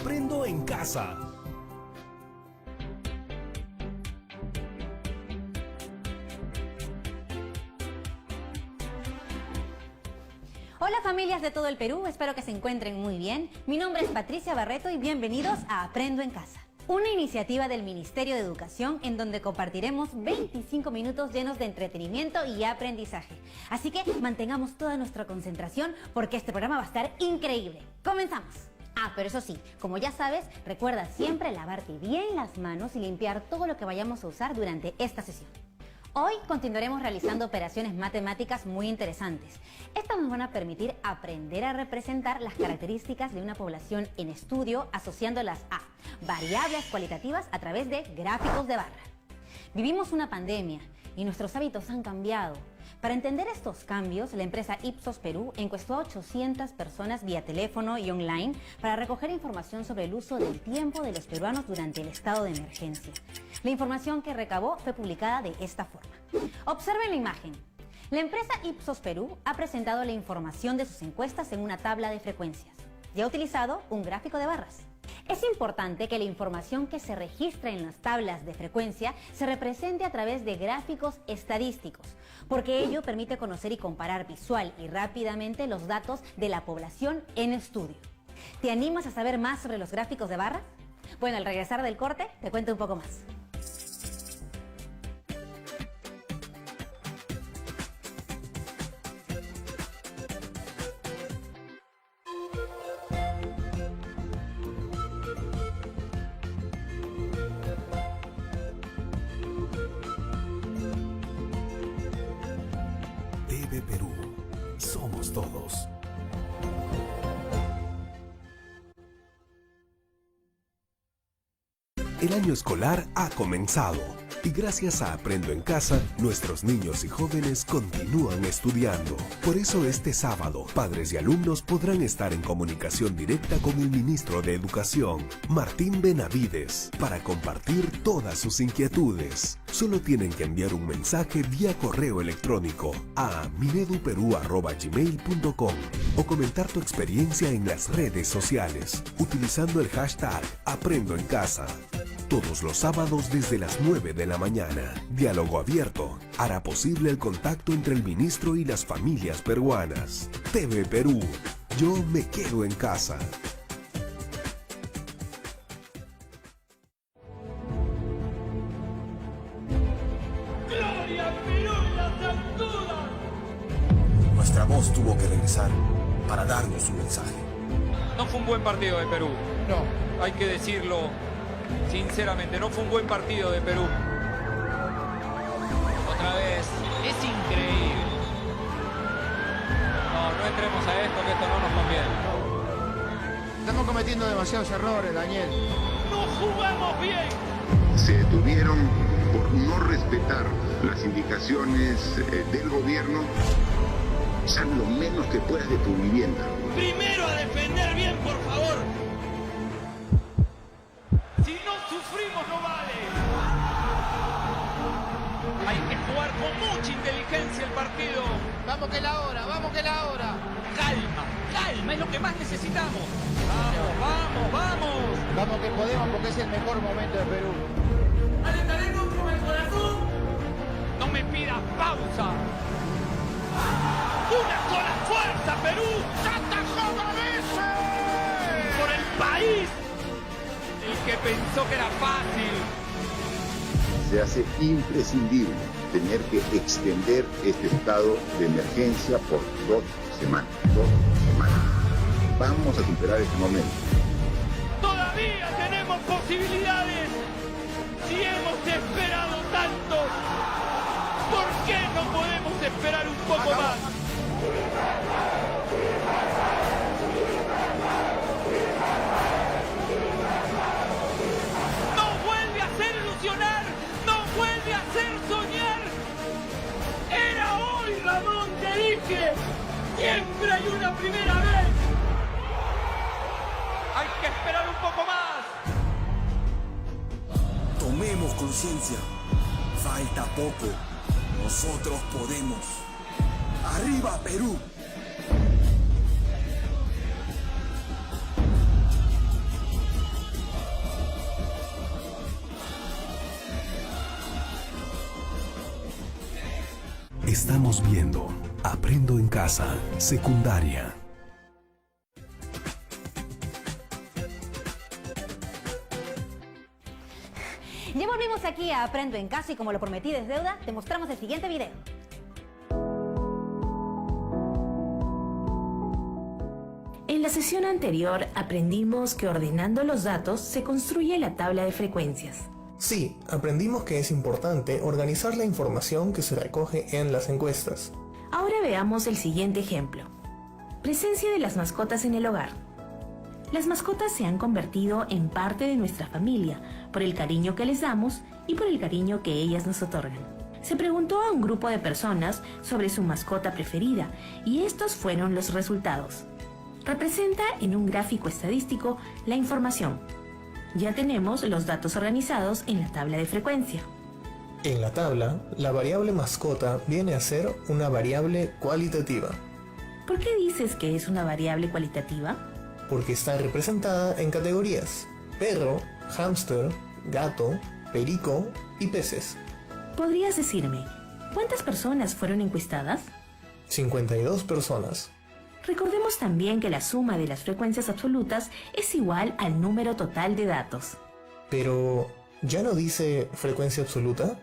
Aprendo en casa. Hola familias de todo el Perú, espero que se encuentren muy bien. Mi nombre es Patricia Barreto y bienvenidos a Aprendo en Casa. Una iniciativa del Ministerio de Educación en donde compartiremos 25 minutos llenos de entretenimiento y aprendizaje. Así que mantengamos toda nuestra concentración porque este programa va a estar increíble. ¡Comenzamos! Pero eso sí, como ya sabes, recuerda siempre lavarte bien las manos y limpiar todo lo que vayamos a usar durante esta sesión. Hoy continuaremos realizando operaciones matemáticas muy interesantes. Estas nos van a permitir aprender a representar las características de una población en estudio asociándolas a variables cualitativas a través de gráficos de barra. Vivimos una pandemia y nuestros hábitos han cambiado. Para entender estos cambios, la empresa Ipsos Perú encuestó a 800 personas vía teléfono y online para recoger información sobre el uso del tiempo de los peruanos durante el estado de emergencia. La información que recabó fue publicada de esta forma. Observen la imagen. La empresa Ipsos Perú ha presentado la información de sus encuestas en una tabla de frecuencias y ha utilizado un gráfico de barras. Es importante que la información que se registra en las tablas de frecuencia se represente a través de gráficos estadísticos, porque ello permite conocer y comparar visual y rápidamente los datos de la población en estudio. ¿Te animas a saber más sobre los gráficos de barras? Bueno, al regresar del corte te cuento un poco más. TV Perú. Somos todos. El año escolar ha comenzado y gracias a Aprendo en Casa, nuestros niños y jóvenes continúan estudiando. Por eso este sábado, padres y alumnos podrán estar en comunicación directa con el ministro de Educación, Martín Benavides, para compartir todas sus inquietudes. Solo tienen que enviar un mensaje vía correo electrónico a mineduperu@gmail.com o comentar tu experiencia en las redes sociales, utilizando el hashtag Aprendo en Casa. Todos los sábados desde las 9 de la mañana. Diálogo abierto hará posible el contacto entre el ministro y las familias peruanas. TV Perú. Yo me quedo en casa. ¡Gloria Perú en las alturas! Nuestra voz tuvo que regresar para darnos un mensaje. No fue un buen partido de Perú. No. Hay que decirlo sinceramente, no fue un buen partido de Perú. Otra vez, es increíble. No entremos a esto, que esto no nos conviene. Estamos cometiendo demasiados errores, Daniel. ¡No jugamos bien! Se detuvieron por no respetar las indicaciones del gobierno. Sal lo menos que puedas de tu vivienda. Primero a defender bien, por favor. Si no sufrimos, no vale. Hay que jugar con mucha inteligencia el partido. Vamos que la hora, vamos que la hora. Calma, calma, es lo que más necesitamos. Vamos, vamos, vamos. Vamos que podemos porque es el mejor momento de Perú. Alentaremos con el corazón. No me pidas pausa. ¡Una sola fuerza, Perú! ¡Santa ¡Por el país! El que pensó que era fácil. Se hace imprescindible tener que extender este estado de emergencia por 2 semanas. 2 semanas. Vamos a superar este momento. ¡Todavía tenemos posibilidades! Si hemos esperado tanto, ¿por qué no podemos esperar un poco más? ¡No vuelve a hacer ilusionar! ¡No vuelve a hacer soñar! ¡Era hoy, Ramón, te dije! ¡Siempre hay una primera vez! Hay que esperar un poco más. Tomemos conciencia. Falta poco. Nosotros podemos. ¡Arriba, Perú! Estamos viendo Aprendo en Casa, secundaria. Ya volvimos aquí a Aprendo en Casa y como lo prometí es deuda, te mostramos el siguiente video. En la sesión anterior aprendimos que ordenando los datos se construye la tabla de frecuencias. Sí, aprendimos que es importante organizar la información que se recoge en las encuestas. Ahora veamos el siguiente ejemplo. Presencia de las mascotas en el hogar. Las mascotas se han convertido en parte de nuestra familia por el cariño que les damos y por el cariño que ellas nos otorgan. Se preguntó a un grupo de personas sobre su mascota preferida y estos fueron los resultados. Representa en un gráfico estadístico la información. Ya tenemos los datos organizados en la tabla de frecuencia. En la tabla, la variable mascota viene a ser una variable cualitativa. ¿Por qué dices que es una variable cualitativa? Porque está representada en categorías: perro, hámster, gato, perico y peces. ¿Podrías decirme cuántas personas fueron encuestadas? 52 personas. Recordemos también que la suma de las frecuencias absolutas es igual al número total de datos. Pero, ¿ya no dice frecuencia absoluta?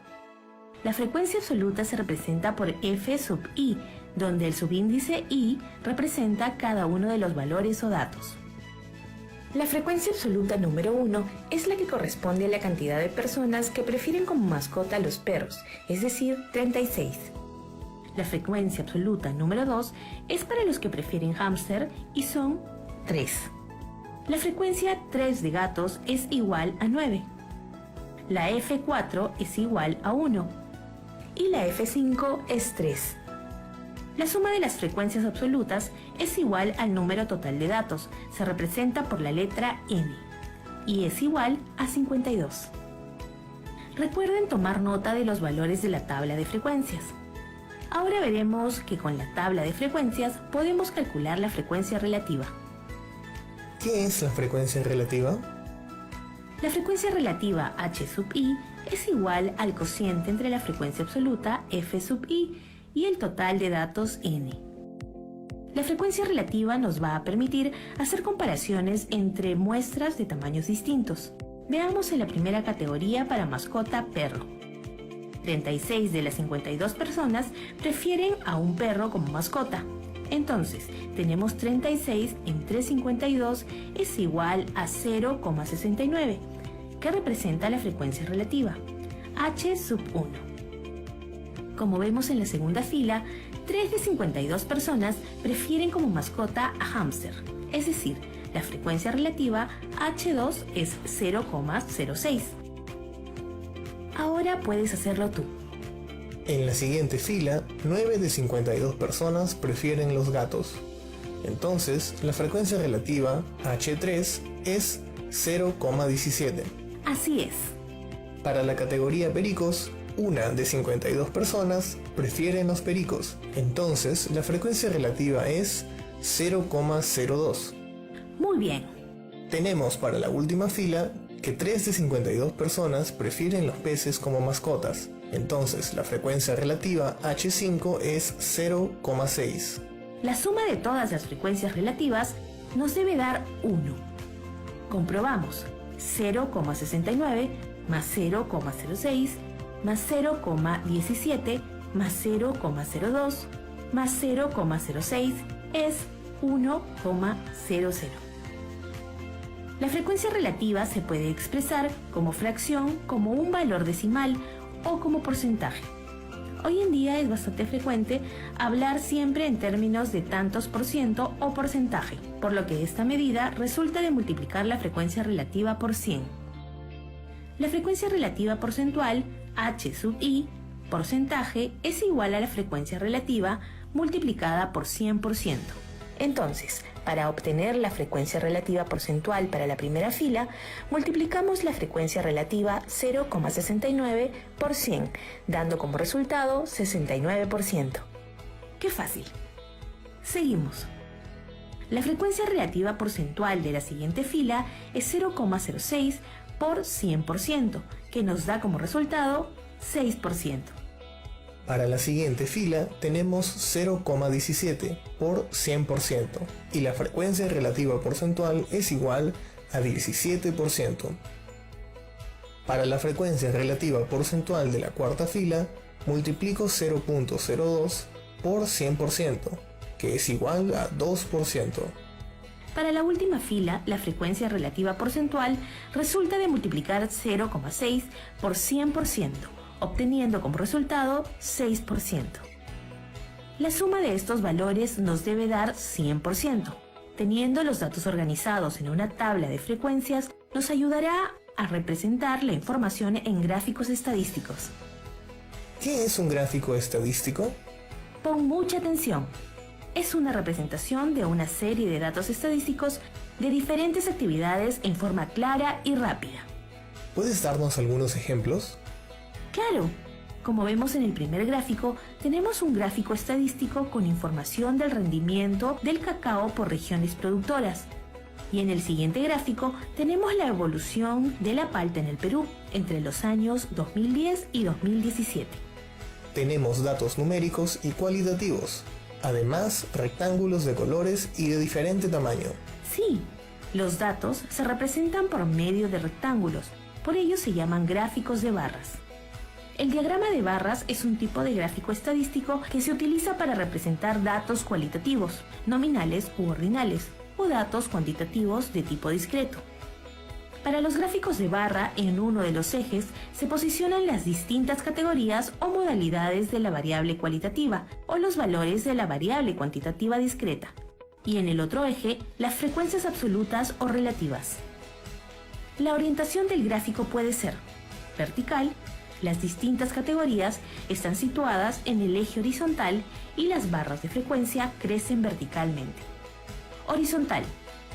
La frecuencia absoluta se representa por f sub i, donde el subíndice i representa cada uno de los valores o datos. La frecuencia absoluta número 1 es la que corresponde a la cantidad de personas que prefieren como mascota a los perros, es decir, 36. La frecuencia absoluta número 2 es para los que prefieren hámster y son 3. La frecuencia 3 de gatos es igual a 9. La F4 es igual a 1. Y la F5 es 3. La suma de las frecuencias absolutas es igual al número total de datos, se representa por la letra N, y es igual a 52. Recuerden tomar nota de los valores de la tabla de frecuencias. Ahora veremos que con la tabla de frecuencias podemos calcular la frecuencia relativa. ¿Qué es la frecuencia relativa? La frecuencia relativa h sub i es igual al cociente entre la frecuencia absoluta f sub i y el total de datos n. La frecuencia relativa nos va a permitir hacer comparaciones entre muestras de tamaños distintos. Veamos en la primera categoría para mascota perro. 36 de las 52 personas prefieren a un perro como mascota. Entonces, tenemos 36 entre 52 es igual a 0,69, que representa la frecuencia relativa, h sub 1. Como vemos en la segunda fila, 3 de 52 personas prefieren como mascota a hámster, es decir, la frecuencia relativa h2 es 0,06. Ahora puedes hacerlo tú. En la siguiente fila, 9 de 52 personas prefieren los gatos. Entonces, la frecuencia relativa h3 es 0,17. Así es. Para la categoría pericos, 1 de 52 personas prefieren los pericos. Entonces, la frecuencia relativa es 0,02. Muy bien. Tenemos para la última fila que 3 de 52 personas prefieren los peces como mascotas. Entonces, la frecuencia relativa h5 es 0,6. La suma de todas las frecuencias relativas nos debe dar 1. Comprobamos. 0,69 más 0,06 más 0,17 más 0,02 más 0,06 es 1,00. La frecuencia relativa se puede expresar como fracción, como un valor decimal o como porcentaje. Hoy en día es bastante frecuente hablar siempre en términos de tantos por ciento o porcentaje, por lo que esta medida resulta de multiplicar la frecuencia relativa por 100. La frecuencia relativa porcentual, h sub i, porcentaje, es igual a la frecuencia relativa multiplicada por 100%. Entonces, para obtener la frecuencia relativa porcentual para la primera fila, multiplicamos la frecuencia relativa 0,69 por 100, dando como resultado 69%. ¡Qué fácil! Seguimos. La frecuencia relativa porcentual de la siguiente fila es 0,06 por 100%, que nos da como resultado 6%. Para la siguiente fila tenemos 0,17 por 100% y la frecuencia relativa porcentual es igual a 17%. Para la frecuencia relativa porcentual de la cuarta fila, multiplico 0,02 por 100%, que es igual a 2%. Para la última fila, la frecuencia relativa porcentual resulta de multiplicar 0,6 por 100%, obteniendo como resultado 6%. La suma de estos valores nos debe dar 100%. Teniendo los datos organizados en una tabla de frecuencias, nos ayudará a representar la información en gráficos estadísticos. ¿Qué es un gráfico estadístico? Pon mucha atención. Es una representación de una serie de datos estadísticos de diferentes actividades en forma clara y rápida. ¿Puedes darnos algunos ejemplos? Claro, como vemos en el primer gráfico, tenemos un gráfico estadístico con información del rendimiento del cacao por regiones productoras. Y en el siguiente gráfico tenemos la evolución de la palta en el Perú entre los años 2010 y 2017. Tenemos datos numéricos y cualitativos, además rectángulos de colores y de diferente tamaño. Sí, los datos se representan por medio de rectángulos, por ello se llaman gráficos de barras. El diagrama de barras es un tipo de gráfico estadístico que se utiliza para representar datos cualitativos, nominales u ordinales, o datos cuantitativos de tipo discreto. Para los gráficos de barra, en uno de los ejes se posicionan las distintas categorías o modalidades de la variable cualitativa o los valores de la variable cuantitativa discreta, y en el otro eje las frecuencias absolutas o relativas. La orientación del gráfico puede ser vertical. Las distintas categorías están situadas en el eje horizontal y las barras de frecuencia crecen verticalmente. Horizontal.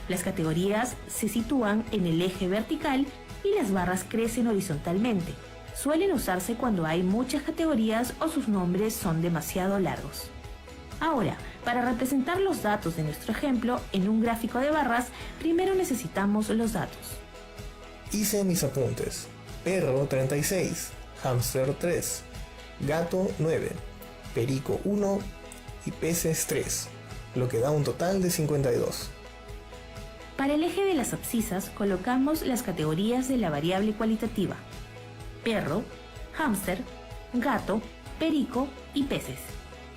Las categorías se sitúan en el eje vertical y las barras crecen horizontalmente. Suelen usarse cuando hay muchas categorías o sus nombres son demasiado largos. Ahora, para representar los datos de nuestro ejemplo en un gráfico de barras, primero necesitamos los datos. Hice mis apuntes. Perro 36, hámster 3, gato 9, perico 1 y peces 3, lo que da un total de 52. Para el eje de las abscisas colocamos las categorías de la variable cualitativa: perro, hámster, gato, perico y peces.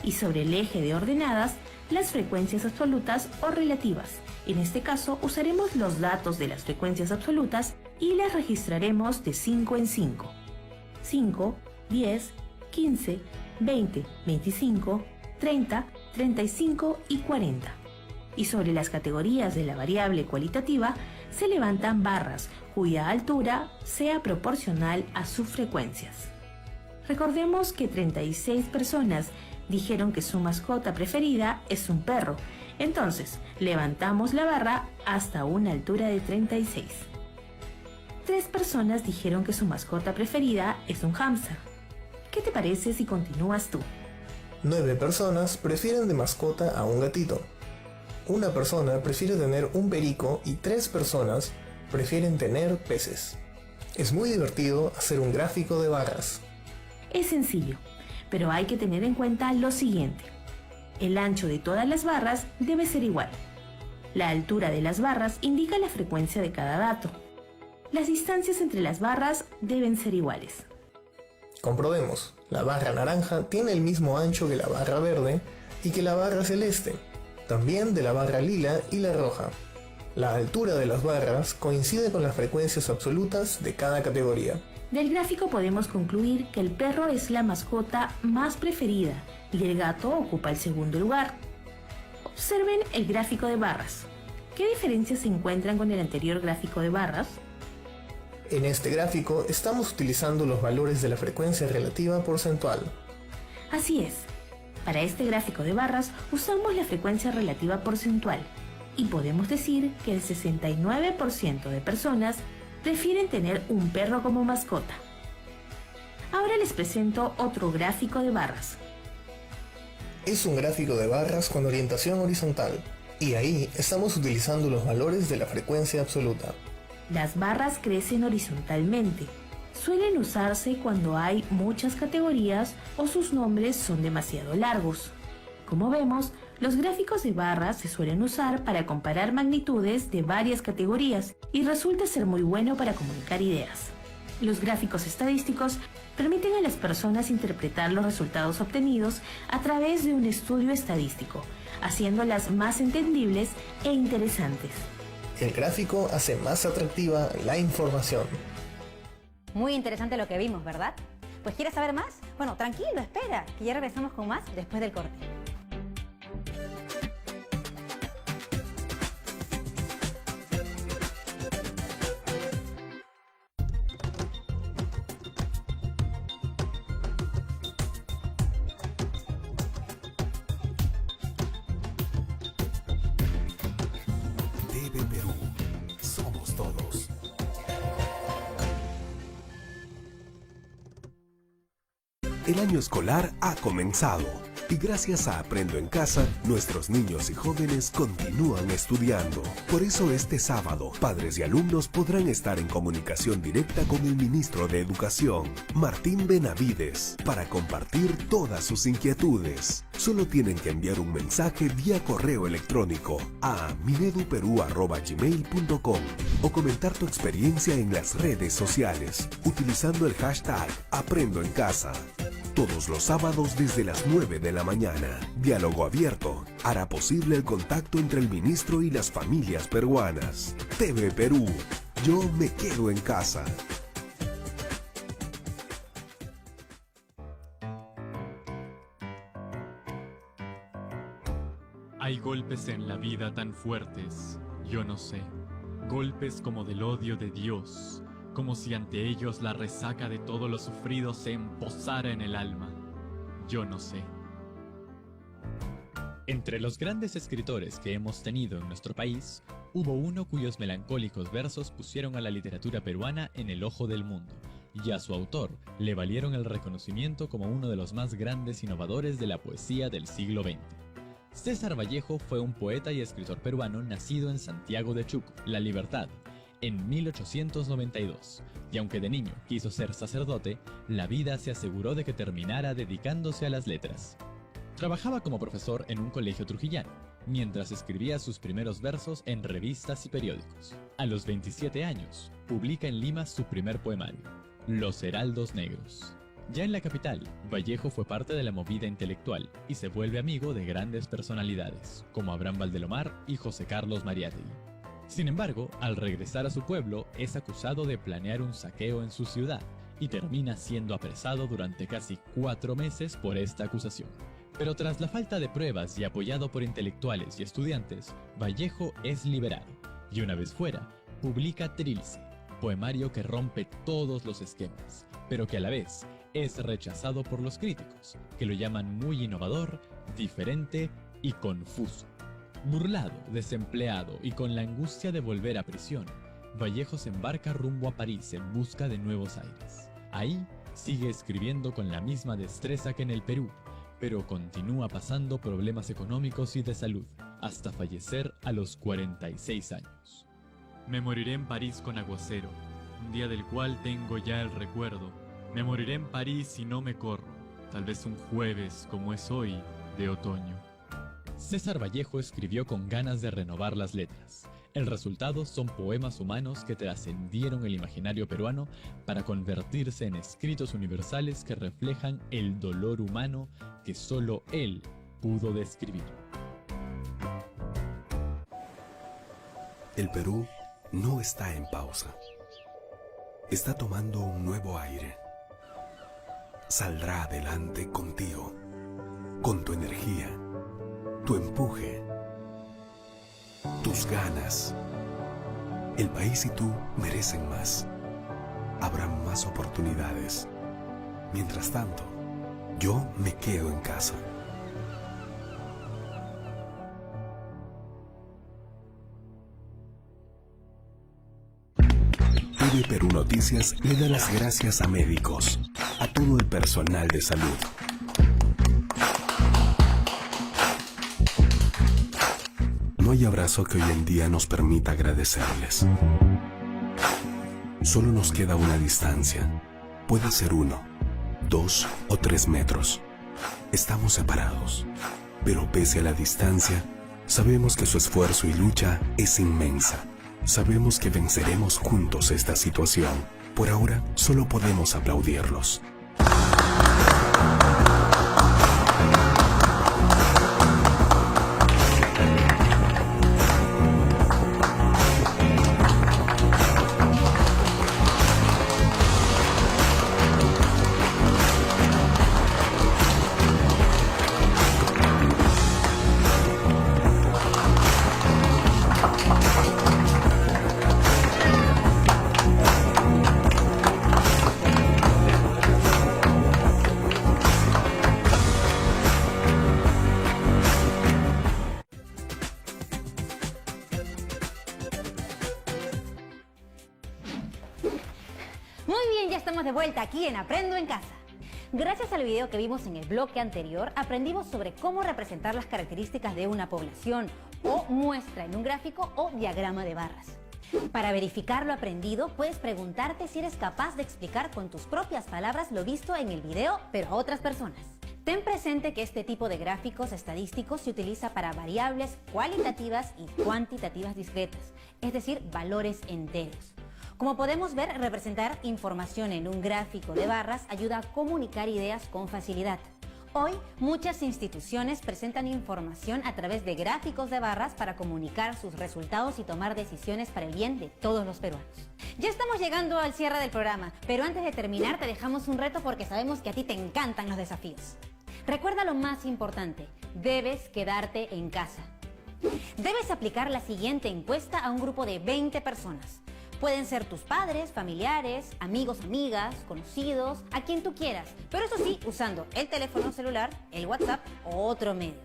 Y sobre el eje de ordenadas, las frecuencias absolutas o relativas. En este caso usaremos los datos de las frecuencias absolutas y las registraremos de 5 en 5. 5, 10, 15, 20, 25, 30, 35 y 40. Y sobre las categorías de la variable cualitativa se levantan barras cuya altura sea proporcional a sus frecuencias. Recordemos que 36 personas dijeron que su mascota preferida es un perro, entonces levantamos la barra hasta una altura de 36. 3 personas dijeron que su mascota preferida es un hámster. ¿Qué te parece si continúas tú? 9 personas prefieren de mascota a un gatito. Una persona prefiere tener un perico y 3 personas prefieren tener peces. Es muy divertido hacer un gráfico de barras. Es sencillo, pero hay que tener en cuenta lo siguiente. El ancho de todas las barras debe ser igual. La altura de las barras indica la frecuencia de cada dato. Las distancias entre las barras deben ser iguales. Comprobemos. La barra naranja tiene el mismo ancho que la barra verde y que la barra celeste, también de la barra lila y la roja. La altura de las barras coincide con las frecuencias absolutas de cada categoría. Del gráfico podemos concluir que el perro es la mascota más preferida y el gato ocupa el segundo lugar. Observen el gráfico de barras. ¿Qué diferencias se encuentran con el anterior gráfico de barras? En este gráfico estamos utilizando los valores de la frecuencia relativa porcentual. Así es. Para este gráfico de barras usamos la frecuencia relativa porcentual y podemos decir que el 69% de personas prefieren tener un perro como mascota. Ahora les presento otro gráfico de barras. Es un gráfico de barras con orientación horizontal y ahí estamos utilizando los valores de la frecuencia absoluta. Las barras crecen horizontalmente. suelen usarse cuando hay muchas categorías o sus nombres son demasiado largos. Como vemos, los gráficos de barras se suelen usar para comparar magnitudes de varias categorías y resulta ser muy bueno para comunicar ideas. Los gráficos estadísticos permiten a las personas interpretar los resultados obtenidos a través de un estudio estadístico, haciéndolas más entendibles e interesantes. El gráfico hace más atractiva la información. Muy interesante lo que vimos, ¿verdad? Pues ¿quieres saber más? Bueno, tranquilo, espera, que ya regresamos con más después del corte. TV Perú. Somos todos. El año escolar ha comenzado y gracias a Aprendo en Casa, nuestros niños y jóvenes continúan estudiando. Por eso este sábado, padres y alumnos podrán estar en comunicación directa con el ministro de Educación, Martín Benavides, para compartir todas sus inquietudes. Solo tienen que enviar un mensaje vía correo electrónico a mineduperú@gmail.com o comentar tu experiencia en las redes sociales utilizando el hashtag Aprendo en Casa. Todos los sábados desde las 9 de la mañana. Diálogo abierto hará posible el contacto entre el ministro y las familias peruanas. TV Perú. Yo me quedo en casa. Hay golpes en la vida tan fuertes, yo no sé. Golpes como del odio de Dios, como si ante ellos la resaca de todo lo sufrido se emposara en el alma. Yo no sé. Entre los grandes escritores que hemos tenido en nuestro país, hubo uno cuyos melancólicos versos pusieron a la literatura peruana en el ojo del mundo, y a su autor le valieron el reconocimiento como uno de los más grandes innovadores de la poesía del siglo XX. César Vallejo fue un poeta y escritor peruano nacido en Santiago de Chuco, La Libertad, en 1892, y aunque de niño quiso ser sacerdote, la vida se aseguró de que terminara dedicándose a las letras. Trabajaba como profesor en un colegio trujillano, mientras escribía sus primeros versos en revistas y periódicos. A los 27 años, publica en Lima su primer poemario, Los Heraldos Negros. Ya en la capital, Vallejo fue parte de la movida intelectual y se vuelve amigo de grandes personalidades, como Abraham Valdelomar y José Carlos Mariátegui. Sin embargo, al regresar a su pueblo, es acusado de planear un saqueo en su ciudad y termina siendo apresado durante casi 4 meses por esta acusación. Pero tras la falta de pruebas y apoyado por intelectuales y estudiantes, Vallejo es liberado y una vez fuera, publica Trilce, poemario que rompe todos los esquemas, pero que a la vez es rechazado por los críticos, que lo llaman muy innovador, diferente y confuso. Burlado, desempleado y con la angustia de volver a prisión, Vallejo se embarca rumbo a París en busca de nuevos aires. Ahí sigue escribiendo con la misma destreza que en el Perú, pero continúa pasando problemas económicos y de salud, hasta fallecer a los 46 años. Me moriré en París con aguacero, un día del cual tengo ya el recuerdo. Me moriré en París si no me corro, tal vez un jueves como es hoy, de otoño. César Vallejo escribió con ganas de renovar las letras. El resultado son poemas humanos que trascendieron el imaginario peruano para convertirse en escritos universales que reflejan el dolor humano que solo él pudo describir. El Perú no está en pausa. Está tomando un nuevo aire. Saldrá adelante contigo, con tu energía, tu empuje, tus ganas. El país y tú merecen más. Habrá más oportunidades. Mientras tanto, yo me quedo en casa. TV Perú Noticias le da las gracias a médicos, a todo el personal de salud. No hay abrazo que hoy en día nos permita agradecerles. Solo nos queda una distancia. Puede ser 1, 2 o 3 metros. Estamos separados, pero pese a la distancia, sabemos que su esfuerzo y lucha es inmensa. Sabemos que venceremos juntos esta situación. Por ahora, solo podemos aplaudirlos. Muy bien, ya estamos de vuelta aquí en Aprendo en Casa. Gracias al video que vimos en el bloque anterior, aprendimos sobre cómo representar las características de una población o muestra en un gráfico o diagrama de barras. Para verificar lo aprendido, puedes preguntarte si eres capaz de explicar con tus propias palabras lo visto en el video, pero a otras personas. Ten presente que este tipo de gráficos estadísticos se utiliza para variables cualitativas y cuantitativas discretas, es decir, valores enteros. Como podemos ver, representar información en un gráfico de barras ayuda a comunicar ideas con facilidad. Hoy, muchas instituciones presentan información a través de gráficos de barras para comunicar sus resultados y tomar decisiones para el bien de todos los peruanos. Ya estamos llegando al cierre del programa, pero antes de terminar te dejamos un reto porque sabemos que a ti te encantan los desafíos. Recuerda lo más importante, debes quedarte en casa. Debes aplicar la siguiente encuesta a un grupo de 20 personas. Pueden ser tus padres, familiares, amigos, amigas, conocidos, a quien tú quieras, pero eso sí, usando el teléfono celular, el WhatsApp o otro medio.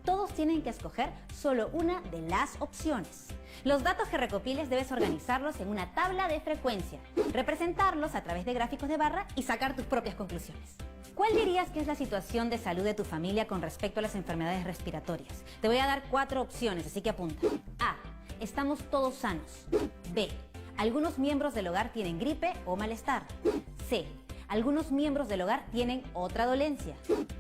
Todos tienen que escoger solo una de las opciones. Los datos que recopiles debes organizarlos en una tabla de frecuencia, representarlos a través de gráficos de barra y sacar tus propias conclusiones. ¿Cuál dirías que es la situación de salud de tu familia con respecto a las enfermedades respiratorias? Te voy a dar 4 opciones, así que apunta. A. Estamos todos sanos. B. Algunos miembros del hogar tienen gripe o malestar. C. Algunos miembros del hogar tienen otra dolencia.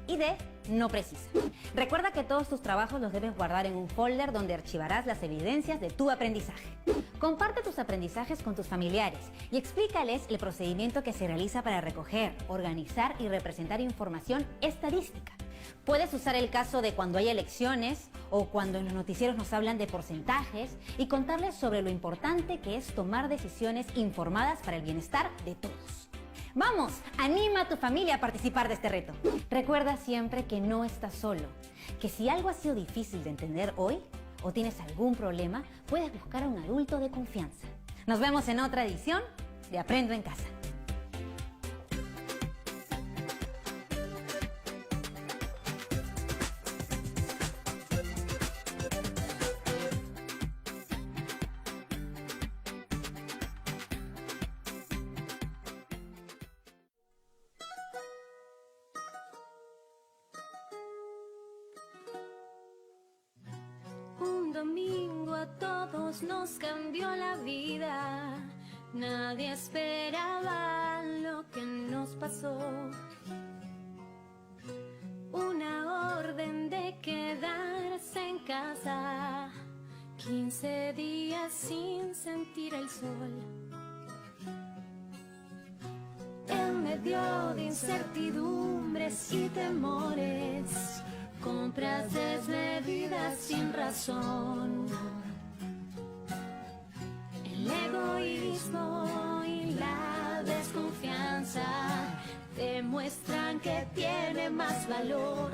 Y D. No precisa. Recuerda que todos tus trabajos los debes guardar en un folder donde archivarás las evidencias de tu aprendizaje. Comparte tus aprendizajes con tus familiares y explícales el procedimiento que se realiza para recoger, organizar y representar información estadística. Puedes usar el caso de cuando hay elecciones o cuando en los noticieros nos hablan de porcentajes y contarles sobre lo importante que es tomar decisiones informadas para el bienestar de todos. ¡Vamos! Anima a tu familia a participar de este reto. Recuerda siempre que no estás solo, que si algo ha sido difícil de entender hoy o tienes algún problema, puedes buscar a un adulto de confianza. Nos vemos en otra edición de Aprendo en Casa. Domingo a todos nos cambió la vida. Nadie esperaba lo que nos pasó. Una orden de quedarse en casa. 15 días sin sentir el sol. En medio de incertidumbres y temores, compras desmedidas sin razón. El egoísmo y la desconfianza demuestran que tiene más valor.